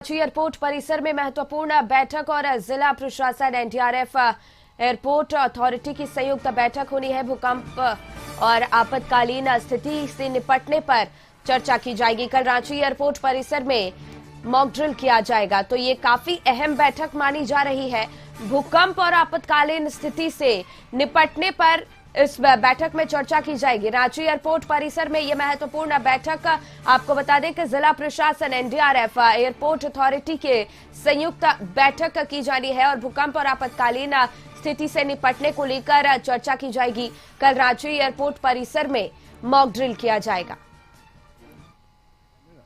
Ranchi airport परिसर में महत्वपूर्ण बैठक और जिला प्रशासन एनडीआरएफ एयरपोर्ट अथॉरिटी की संयुक्त बैठक होनी है। भूकंप और आपातकालीन स्थिति से निपटने पर चर्चा की जाएगी। कल रांची एयरपोर्ट परिसर में मॉक ड्रिल किया जाएगा, तो ये काफी अहम बैठक मानी जा रही है। भूकंप और आपातकालीन स्थिति से निपटने पर इस बैठक में चर्चा की जाएगी। रांची एयरपोर्ट परिसर में यह महत्वपूर्ण बैठक, आपको बता दें कि जिला प्रशासन एनडीआरएफ एयरपोर्ट अथॉरिटी के संयुक्त बैठक की जानी है और भूकंप और आपातकालीन स्थिति से निपटने को लेकर चर्चा की जाएगी। कल रांची एयरपोर्ट परिसर में मॉक ड्रिल किया जाएगा।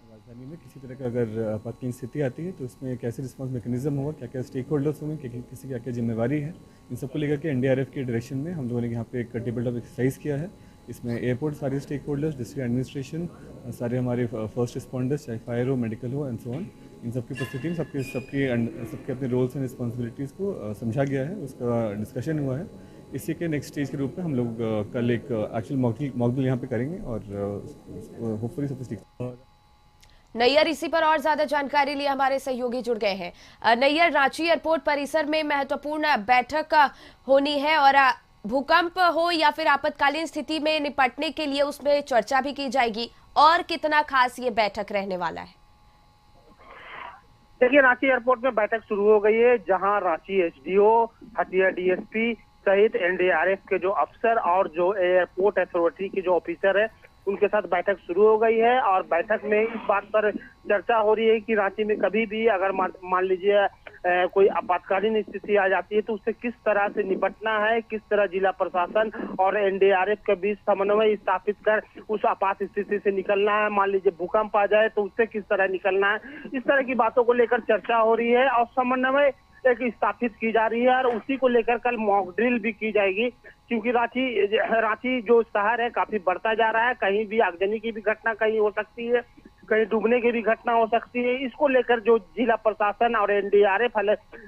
राजधानी में किसी तरह का अगर आपातकालीन स्थिति आती है तो उसमें कैसे रिस्पांस मैकेनिज्म होगा, क्या क्या स्टेक होल्डर्स होंगे, किसी क्या क्या जिम्मेवारी है, इन सबको लेकर के एनडीआरएफ के डायरेक्शन में हम लोगों ने यहाँ पे एक टेबल टॉप एक्सरसाइज किया है। इसमें एयरपोर्ट सारे स्टेक होल्डर्स, डिस्ट्रिक्ट एडमिनिस्ट्रेशन, सारे हमारे फर्स्ट रिस्पॉन्डर्स, चाहे फायर हो, मेडिकल हो एंड सो ऑन, इन सबकी उपस्थिति में सबके अपने रोल्स एंड रिस्पॉन्सिबिलिटीज़ को समझा गया है, उसका डिस्कशन हुआ है। इसी के नेक्स्ट स्टेज के रूप में हम लोग कल एक एक्चुअल मॉक ड्रिल यहाँ पे करेंगे और होपफुली सब कुछ ठीक। नैयर, इसी पर और ज्यादा जानकारी लिए हमारे सहयोगी जुड़ गए हैं। नैयर, रांची एयरपोर्ट परिसर में महत्वपूर्ण बैठक होनी है और भूकंप हो या फिर आपातकालीन स्थिति में निपटने के लिए उसमें चर्चा भी की जाएगी, और कितना खास ये बैठक रहने वाला है? देखिए, रांची एयरपोर्ट में बैठक शुरू हो गई है, जहां रांची एसडीओ, हटिया डीएसपी सहित एनडीआरएफ के जो अफसर और जो एयरपोर्ट अथॉरिटी के जो ऑफिसर है उनके साथ बैठक शुरू हो गई है। और बैठक में इस बात पर चर्चा हो रही है कि रांची में कभी भी अगर मान लीजिए कोई आपातकालीन स्थिति आ जाती है तो उससे किस तरह से निपटना है, किस तरह जिला प्रशासन और एनडीआरएफ के बीच समन्वय स्थापित कर उस आपात स्थिति से निकलना है। मान लीजिए भूकंप आ जाए तो उससे किस तरह निकलना है, इस तरह की बातों को लेकर चर्चा हो रही है और समन्वय एक स्थापित की जा रही है। और उसी को लेकर कल मॉक ड्रिल भी की जाएगी, क्योंकि रांची जो शहर है काफी बढ़ता जा रहा है। कहीं भी आगजनी की भी घटना कहीं हो सकती है, कहीं डूबने की भी घटना हो सकती है। इसको लेकर जो जिला प्रशासन और एनडीआरएफ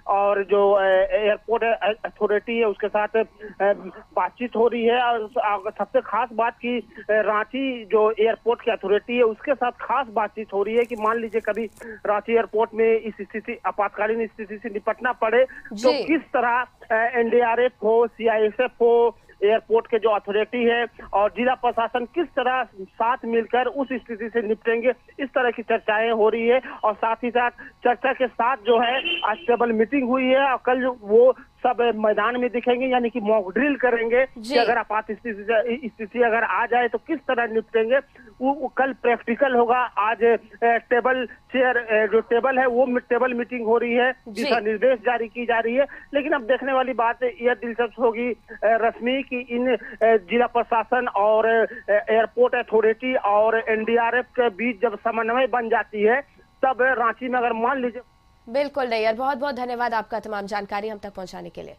और जो एयरपोर्ट अथॉरिटी है उसके साथ बातचीत हो रही है। और सबसे खास बात की रांची जो एयरपोर्ट की अथॉरिटी है उसके साथ खास बातचीत हो रही है कि मान लीजिए कभी रांची एयरपोर्ट में इस स्थिति आपातकालीन स्थिति से निपटना पड़े तो किस तरह एनडीआरएफ हो, सीआईएसएफ हो, एयरपोर्ट के जो अथॉरिटी है और जिला प्रशासन किस तरह साथ मिलकर उस स्थिति से निपटेंगे, इस तरह की चर्चाएं हो रही है। और साथ ही साथ चर्चा के साथ जो है आज टेबल मीटिंग हुई है और कल वो सब मैदान में दिखेंगे, यानी कि मॉक ड्रिल करेंगे कि अगर आपात स्थिति अगर आ जाए तो किस तरह निपटेंगे। वो कल प्रैक्टिकल होगा। आज टेबल चेयर जो टेबल है वो टेबल मीटिंग हो रही है, दिशा निर्देश जारी की जा रही है। लेकिन अब देखने वाली बात यह दिलचस्प होगी रश्मि कि इन जिला प्रशासन और एयरपोर्ट अथॉरिटी और एनडीआरएफ के बीच जब समन्वय बन जाती है तब रांची में अगर मान लीजिए। बिल्कुल नैयर, बहुत बहुत धन्यवाद आपका तमाम जानकारी हम तक पहुंचाने के लिए।